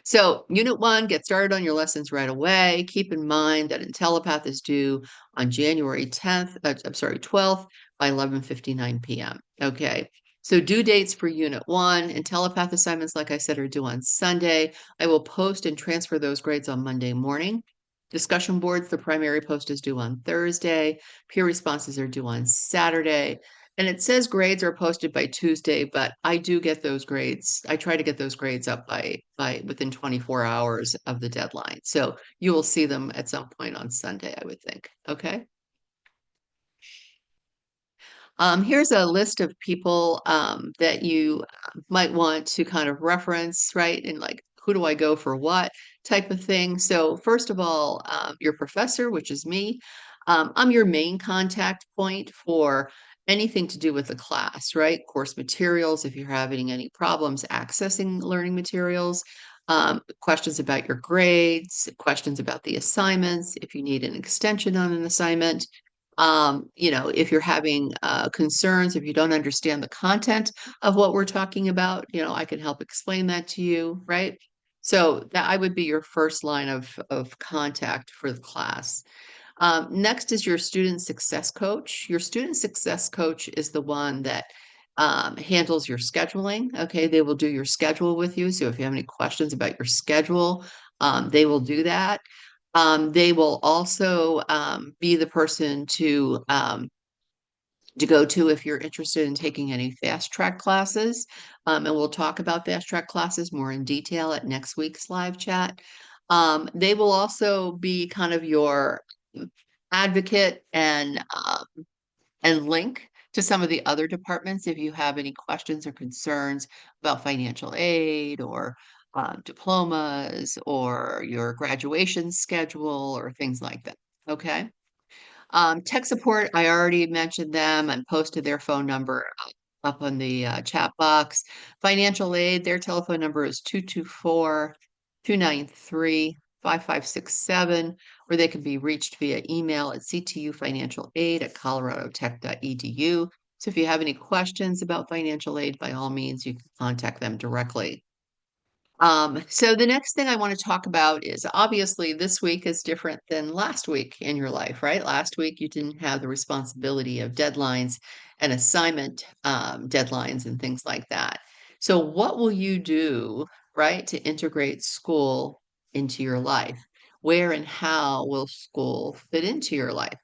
So Unit 1, get started on your lessons right away. Keep in mind that IntelliPath is due on January 10th, I'm sorry, 12th by 11:59 p.m. Okay. So due dates for Unit 1, IntelliPath assignments, like I said, are due on Sunday. I will post and transfer those grades on Monday morning. Discussion boards, the primary post is due on Thursday. Peer responses are due on Saturday. And it says grades are posted by Tuesday, but I do get those grades. I try to get those grades up by within 24 hours of the deadline. So you will see them at some point on Sunday, I would think. Okay. Here's a list of people that you might want to kind of reference, right? And like, who do I go for what type of thing? So first of all, your professor, which is me. I'm your main contact point for anything to do with the class, right? Course materials, if you're having any problems accessing learning materials, questions about your grades, questions about the assignments, if you need an extension on an assignment, if you're having concerns, if you don't understand the content of what we're talking about, I can help explain that to you, right? So that I would be your first line of contact for the class. Next is your student success coach. Your student success coach is the one that handles your scheduling. Okay, they will do your schedule with you. So if you have any questions about your schedule, they will do that. They will also be the person to go to if you're interested in taking any fast track classes. And we'll talk about fast track classes more in detail at next week's live chat. They will also be kind of your advocate and link to some of the other departments if you have any questions or concerns about financial aid or diplomas or your graduation schedule or things like that. Okay. Tech support, I already mentioned them and posted their phone number up on the chat box. Financial aid, their telephone number is 224-293-5567, or they can be reached via email at ctufinancialaid@coloradotech.edu. So if you have any questions about financial aid, by all means, you can contact them directly. So the next thing I want to talk about is obviously this week is different than last week in your life, right? Last week you didn't have the responsibility of deadlines and assignment deadlines and things like that. So what will you do, right, to integrate school into your life? Where and how will school fit into your life?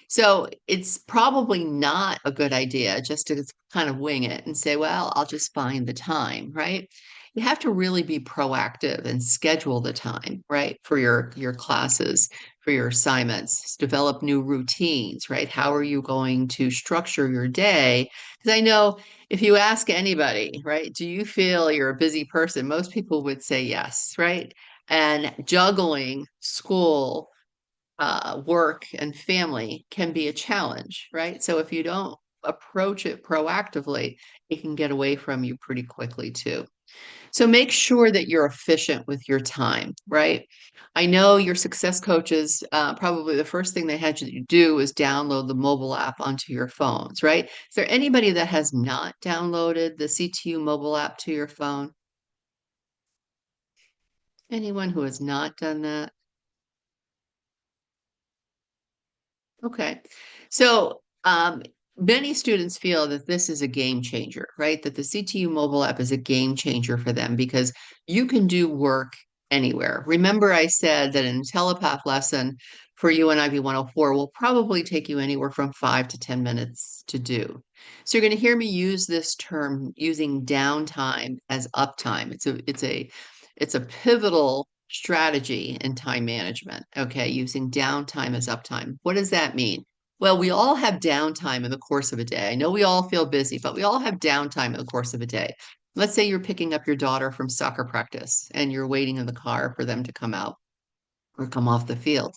So it's probably not a good idea just to kind of wing it and say, well, I'll just find the time, right? You have to really be proactive and schedule the time, right, for your classes, for your assignments, develop new routines, right? How are you going to structure your day? Because I know if you ask anybody, right, do you feel you're a busy person? Most people would say yes, right? And juggling school, work, and family can be a challenge, right? So if you don't approach it proactively, it can get away from you pretty quickly too. So make sure that you're efficient with your time, right? I know your success coaches, probably the first thing they had you do is download the mobile app onto your phones, right? Is there anybody that has not downloaded the CTU mobile app to your phone? Anyone who has not done that? Okay. So, many students feel that this is a game changer, right? That the CTU mobile app is a game changer for them because you can do work anywhere. Remember, I said that a telepath lesson for UNIV 104 will probably take you anywhere from 5 to 10 minutes to do. So you're going to hear me use this term using downtime as uptime. It's a pivotal strategy in time management. Okay, using downtime as uptime. What does that mean? Well, we all have downtime in the course of a day. I know we all feel busy, but we all have downtime in the course of a day. Let's say you're picking up your daughter from soccer practice and you're waiting in the car for them to come out or come off the field.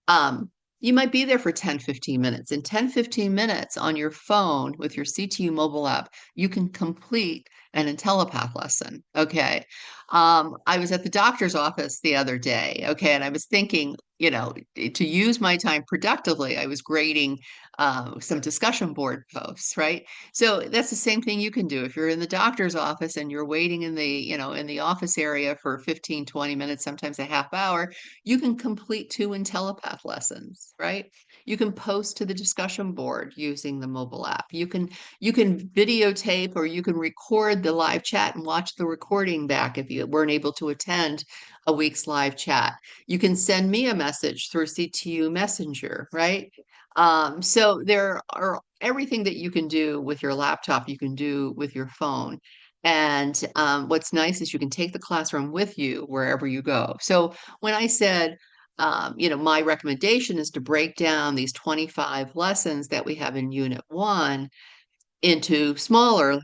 Um, you might be there for 10, 15 minutes. In 10, 15 minutes on your phone with your CTU mobile app, you can complete an IntelliPath lesson. Okay. I was at the doctor's office the other day. Okay. And I was thinking, to use my time productively, I was grading some discussion board posts, right? So that's the same thing you can do. If you're in the doctor's office and you're waiting in the office area for 15, 20 minutes, sometimes a half hour, you can complete 2 IntelliPath lessons, right? You can post to the discussion board using the mobile app. You can videotape or you can record the live chat and watch the recording back if you weren't able to attend a week's live chat. You can send me a message through CTU Messenger, right? So there are everything that you can do with your laptop, you can do with your phone. And what's nice is you can take the classroom with you wherever you go. So when I said, my recommendation is to break down these 25 lessons that we have in Unit 1 into smaller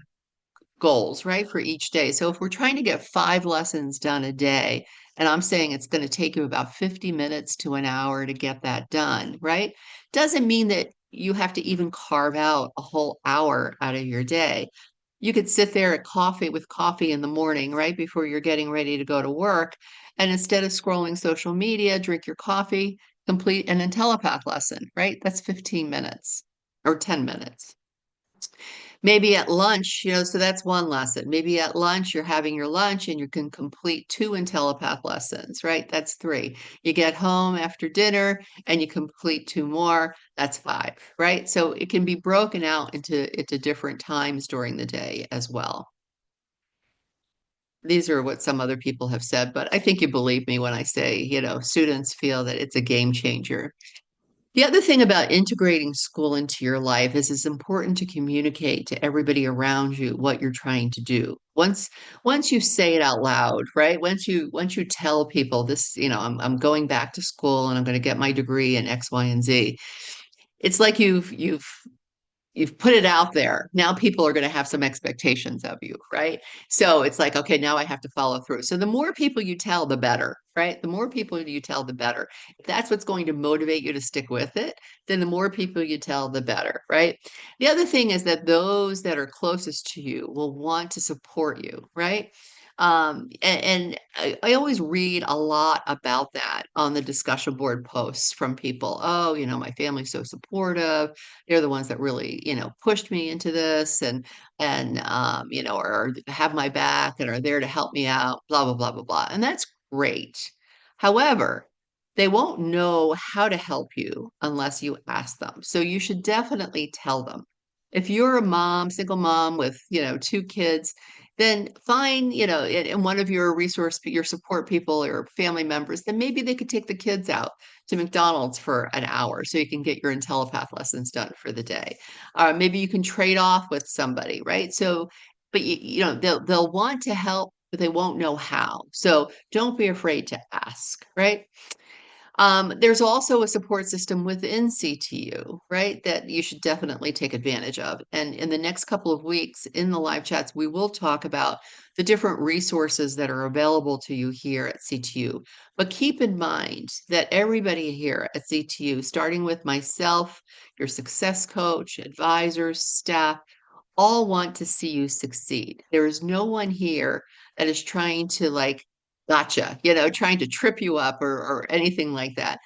goals, right, for each day. So if we're trying to get 5 lessons done a day, and I'm saying it's going to take you about 50 minutes to an hour to get that done, right? Doesn't mean that you have to even carve out a whole hour out of your day. You could sit there at coffee in the morning, right before you're getting ready to go to work. And instead of scrolling social media, drink your coffee, complete an IntelliPath lesson, right? That's 15 minutes or 10 minutes. Maybe at lunch, so that's one lesson. Maybe at lunch, you're having your lunch and you can complete 2 IntelliPath lessons, right? That's 3. You get home after dinner and you complete 2 more, that's 5, right? So it can be broken out into different times during the day as well. These are what some other people have said, but I think you believe me when I say, students feel that it's a game changer. The other thing about integrating school into your life is it's important to communicate to everybody around you what you're trying to do. Once you say it out loud, right? Once you tell people this, I'm going back to school and I'm going to get my degree in X, Y, and Z. It's like you've put it out there. Now people are going to have some expectations of you, right? So it's like, okay, now I have to follow through. So the more people you tell, the better, right? The more people you tell, the better. If that's what's going to motivate you to stick with it, then the more people you tell, the better, right? The other thing is that those that are closest to you will want to support you, right? And I always read a lot about that on the discussion board posts from people. Oh, my family's so supportive. They're the ones that really, pushed me into this and or have my back and are there to help me out, blah, blah, blah, blah, blah. And that's great. However, they won't know how to help you unless you ask them. So you should definitely tell them. If you're a mom, single mom with, 2 kids, then find, in one of your support people or family members, then maybe they could take the kids out to McDonald's for an hour so you can get your IntelliPath lessons done for the day. Maybe you can trade off with somebody, right? So, but they'll want to help, but they won't know how. So don't be afraid to ask, right? There's also a support system within CTU, right, that you should definitely take advantage of. And in the next couple of weeks in the live chats, we will talk about the different resources that are available to you here at CTU. But keep in mind that everybody here at CTU, starting with myself, your success coach, advisors, staff, all want to see you succeed. There is no one here that is trying to gotcha, trying to trip you up or anything like that.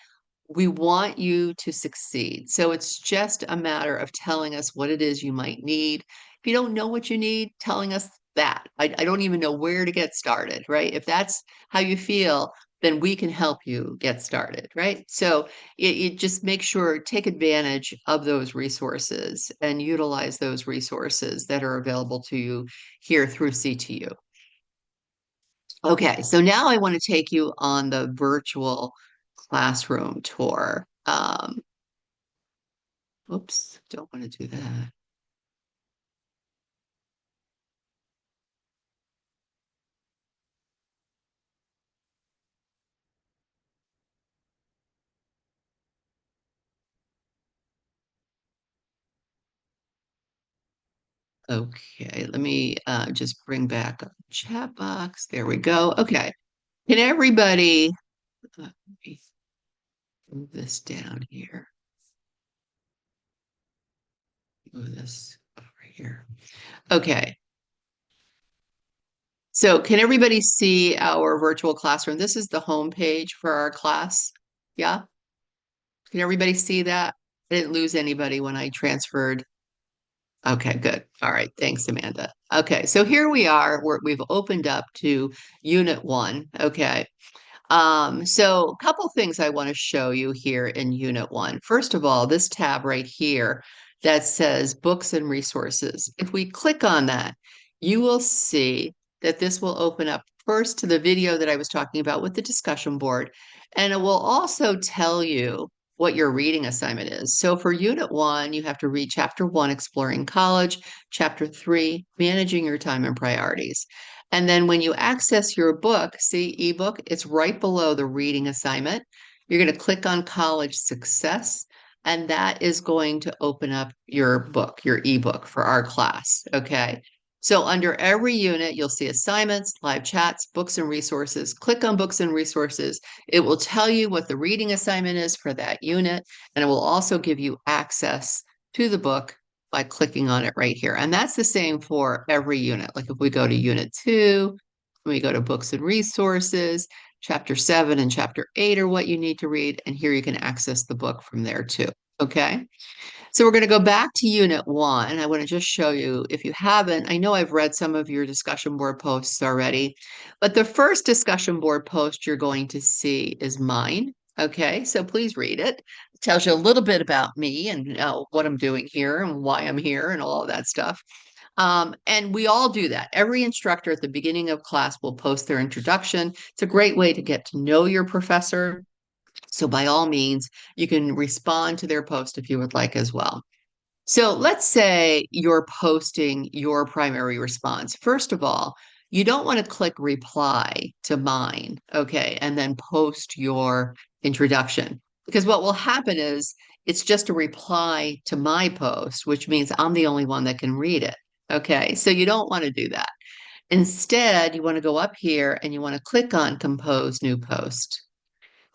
We want you to succeed. So it's just a matter of telling us what it is you might need. If you don't know what you need, telling us that. I don't even know where to get started, right? If that's how you feel, then we can help you get started, right? So it just make sure, take advantage of those resources and utilize those resources that are available to you here through CTU. Okay, so now I want to take you on the virtual classroom tour. Oops, don't want to do that. Okay, let me just bring back up the chat box. There we go. Okay, can everybody let me move this down here? Move this over here. Okay. So can everybody see our virtual classroom? This is the home page for our class. Yeah? Can everybody see that? I didn't lose anybody when I transferred. Okay, good. All right. Thanks, Amanda. Okay, so here we are. We've opened up to Unit 1. Okay. So a couple things I want to show you here in Unit 1. First of all, this tab right here that says Books and Resources. If we click on that, you will see that this will open up first to the video that I was talking about with the discussion board, and it will also tell you what your reading assignment is. So for Unit 1, you have to read Chapter 1, Exploring College, Chapter 3, Managing Your Time and Priorities. And then when you access your book, see ebook, it's right below the reading assignment. You're going to click on College Success, and that is going to open up your book, your ebook for our class. Okay. So under every unit, you'll see assignments, live chats, books and resources. Click on books and resources. It will tell you what the reading assignment is for that unit, and it will also give you access to the book by clicking on it right here. And that's the same for every unit. Like if we go to Unit 2, we go to Books and Resources, Chapter 7 and Chapter 8 are what you need to read, and here you can access the book from there too. Okay. So we're going to go back to Unit 1. I want to just show you, if you haven't, I know I've read some of your discussion board posts already, but the first discussion board post you're going to see is mine. Okay, so please read it. It tells you a little bit about me and what I'm doing here and why I'm here and all of that stuff. And we all do that. Every instructor at the beginning of class will post their introduction. It's a great way to get to know your professor. So by all means, you can respond to their post if you would like as well. So let's say you're posting your primary response. First of all, you don't want to click reply to mine, okay, and then post your introduction. Because what will happen is it's just a reply to my post, which means I'm the only one that can read it. Okay, so you don't want to do that. Instead, you want to go up here and you want to click on Compose New Post.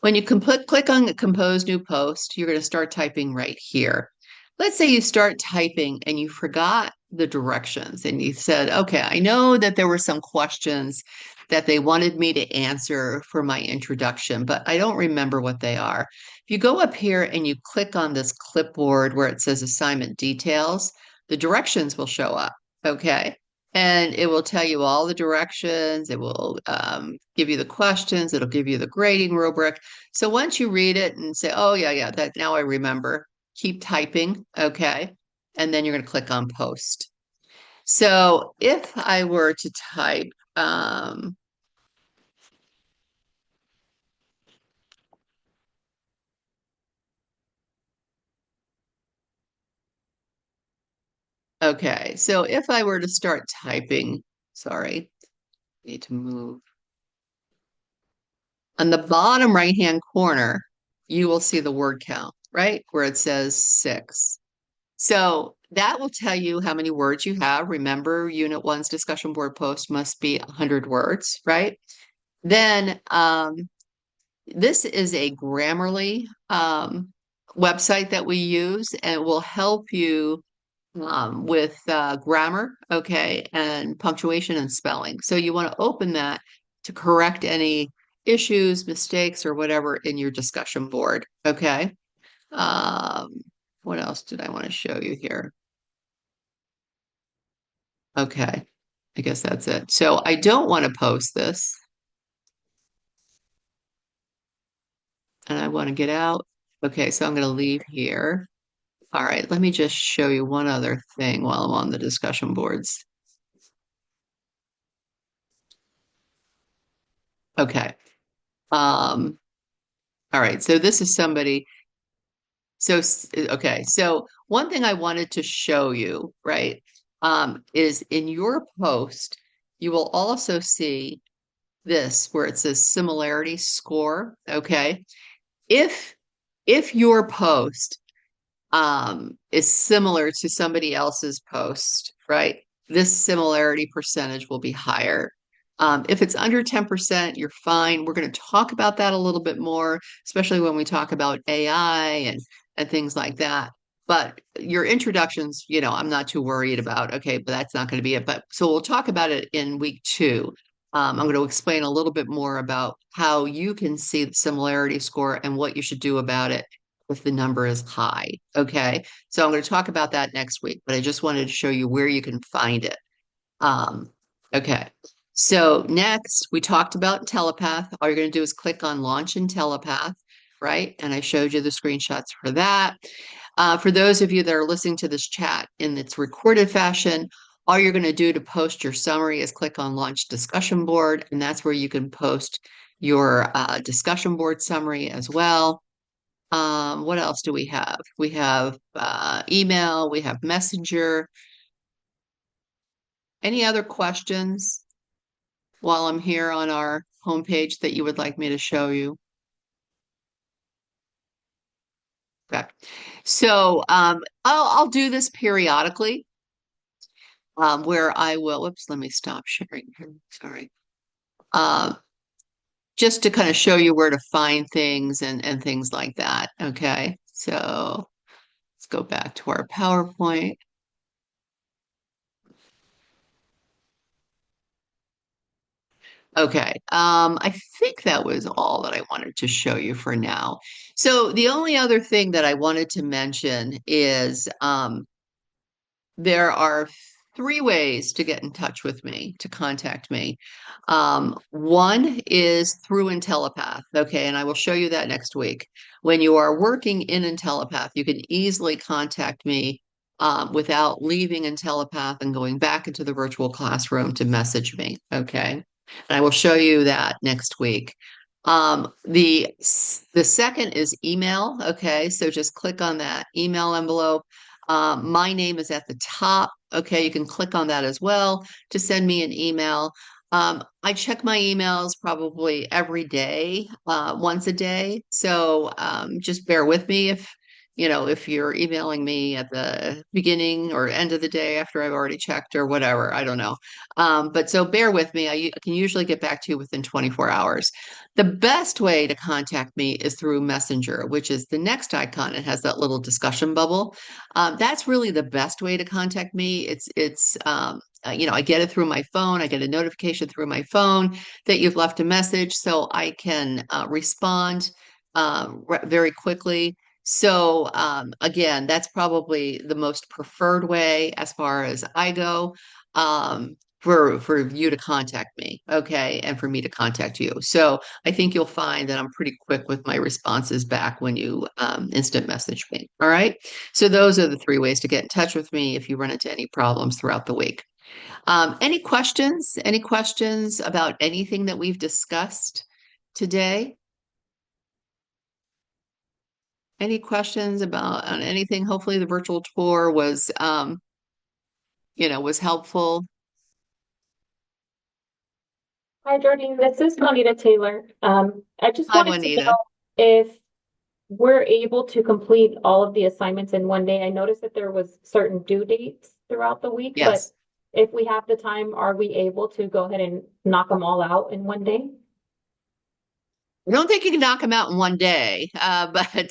When you click on Compose New Post, you're going to start typing right here. Let's say you start typing and you forgot the directions and you said, okay, I know that there were some questions that they wanted me to answer for my introduction, but I don't remember what they are. If you go up here and you click on this clipboard where it says assignment details, the directions will show up, okay? And it will tell you all the directions. It will give you the questions. It'll give you the grading rubric. So once you read it and say, oh, yeah, that now I remember, keep typing, okay? And then you're going to click on post. So if I were to type, okay, so if I were to start typing, sorry, need to move. On the bottom right-hand corner, you will see the word count, right? Where it says 6. So that will tell you how many words you have. Remember, Unit 1's discussion board post must be 100 words, right? Then this is a Grammarly website that we use, and it will help you with grammar, okay, and punctuation and spelling. So you want to open that to correct any issues, mistakes, or whatever in your discussion board, okay? What else did I want to show you here? Okay, I guess that's it. So I don't want to post this. and I want to get out. Okay, so I'm going to leave here. All right, let me just show you one other thing while I'm on the discussion boards. Okay. Um, all right, so this is somebody. So, okay, so one thing I wanted to show you, right, is in your post, you will also see this where it says similarity score. Okay. If if your post is similar to somebody else's post, right? This similarity percentage will be higher. If it's under 10%, you're fine. We're going to talk about that a little bit more, especially when we talk about AI and things like that. But your introductions, I'm not too worried about. Okay, but that's not going to be it. But so we'll talk about it in week 2. I'm going to explain a little bit more about how you can see the similarity score and what you should do about it if the number is high. Okay. So I'm going to talk about that next week, but I just wanted to show you where you can find it. Um, okay. So next, we talked about Telepath. All you're going to do is click on Launch in Telepath, right? And I showed you the screenshots for that. For those of you that are listening to this chat in its recorded fashion, all you're going to do to post your summary is click on Launch Discussion Board, and that's where you can post your discussion board summary as well. What else do we have? We have email, we have Messenger. Any other questions while I'm here on our homepage that you would like me to show you? Okay. So I'll do this periodically where I will, whoops, let me stop sharing here. Sorry. Uh, just to kind of show you where to find things and things like that. Okay. So let's go back to our PowerPoint. Okay, I think that was all that I wanted to show you for now. So the only other thing that I wanted to mention is there are 3 ways to get in touch with me, to contact me. One is through IntelliPath, okay, and I will show you that next week. When you are working in IntelliPath, you can easily contact me without leaving IntelliPath and going back into the virtual classroom to message me, okay? And I will show you that next week. The second is email, okay? So just click on that email envelope. My name is at the top. Okay, you can click on that as well to send me an email. I check my emails probably every day, once a day. So just bear with me if you're emailing me at the beginning or end of the day after I've already checked or whatever. I don't know. But so bear with me. I can usually get back to you within 24 hours. The best way to contact me is through Messenger, which is the next icon. It has that little discussion bubble. That's really the best way to contact me. I get it through my phone. I get a notification through my phone that you've left a message, so I can respond very quickly. So again, that's probably the most preferred way as far as I go. For you to contact me, okay, and for me to contact you. So I think you'll find that I'm pretty quick with my responses back when you instant message me. All right. So those are the 3 ways to get in touch with me if you run into any problems throughout the week. Any questions? Any questions about anything that we've discussed today? Any questions about on anything? Hopefully the virtual tour was helpful. Hi, Jordan. This is Juanita Taylor. I just Hi, wanted to Juanita. know if we're able to complete all of the assignments in one day. I noticed that there was certain due dates throughout the week, but Yes. if we have the time, are we able to go ahead and knock them all out in one day? I don't think you can knock them out in one day, but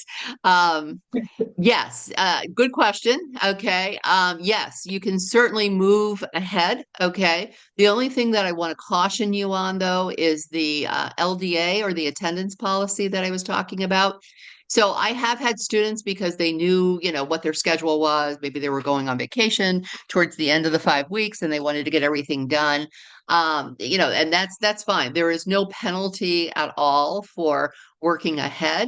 yes, good question. Okay. Yes, you can certainly move ahead. Okay. The only thing that I want to caution you on, though, is the LDA or the attendance policy that I was talking about. So I have had students because they knew, what their schedule was. Maybe they were going on vacation towards the end of the 5 weeks and they wanted to get everything done. And that's fine. There is no penalty at all for working ahead.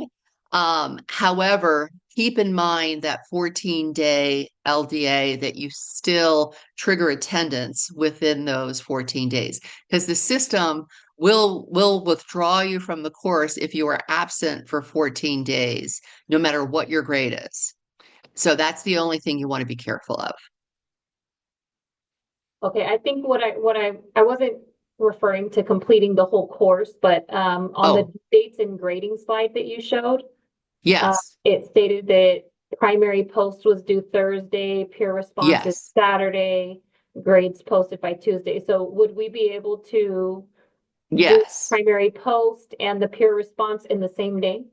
However, keep in mind that 14-day LDA that you still trigger attendance within those 14 days because the system will withdraw you from the course if you are absent for 14 days, no matter what your grade is. So that's the only thing you want to be careful of. Okay, I think I wasn't referring to completing the whole course, but on the Oh, dates and grading slide that you showed, yes, it stated that primary post was due Thursday, peer response is yes, Saturday, grades posted by Tuesday. So would we be able to do yes. primary post and the peer response in the same day?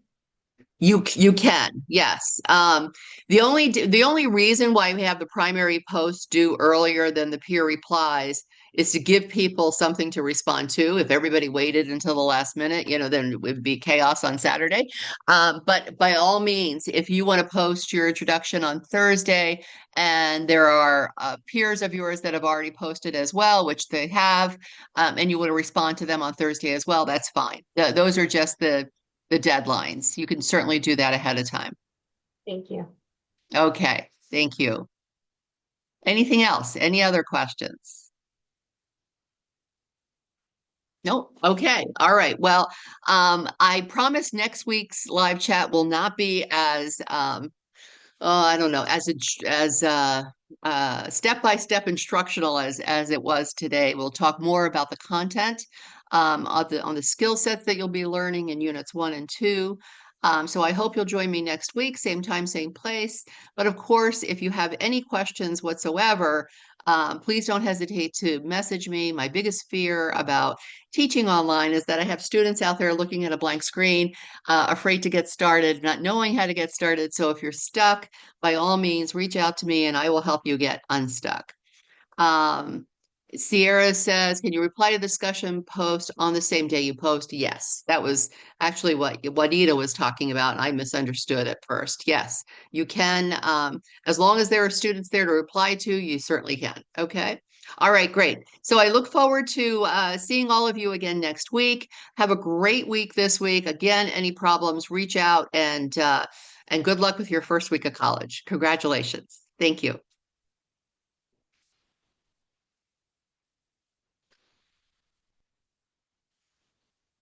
You can, yes. The only reason why we have the primary post due earlier than the peer replies is to give people something to respond to. If everybody waited until the last minute, then it would be chaos on Saturday. But by all means, if you want to post your introduction on Thursday, and there are peers of yours that have already posted as well, which they have, and you want to respond to them on Thursday as well, that's fine. Those are just the deadlines. You can certainly do that ahead of time. Thank you. Okay, thank you. Anything else? Any other questions? Nope. Okay. All right. Well, I promise next week's live chat will not be as I don't know, as step-by-step instructional as it was today. We'll talk more about the content on the skill sets that you'll be learning in units 1 and 2. So I hope you'll join me next week, same time, same place. But of course, if you have any questions whatsoever, please don't hesitate to message me. My biggest fear about teaching online is that I have students out there looking at a blank screen, afraid to get started, not knowing how to get started. So if you're stuck, by all means, reach out to me and I will help you get unstuck. Um, Sierra says, can you reply to the discussion post on the same day you post? Yes, that was actually what Juanita was talking about. And I misunderstood at first. Yes, you can. As long as there are students there to reply to, you certainly can. Okay. All right, great. So I look forward to seeing all of you again next week. Have a great week this week. Again, any problems, reach out and good luck with your first week of college. Congratulations. Thank you.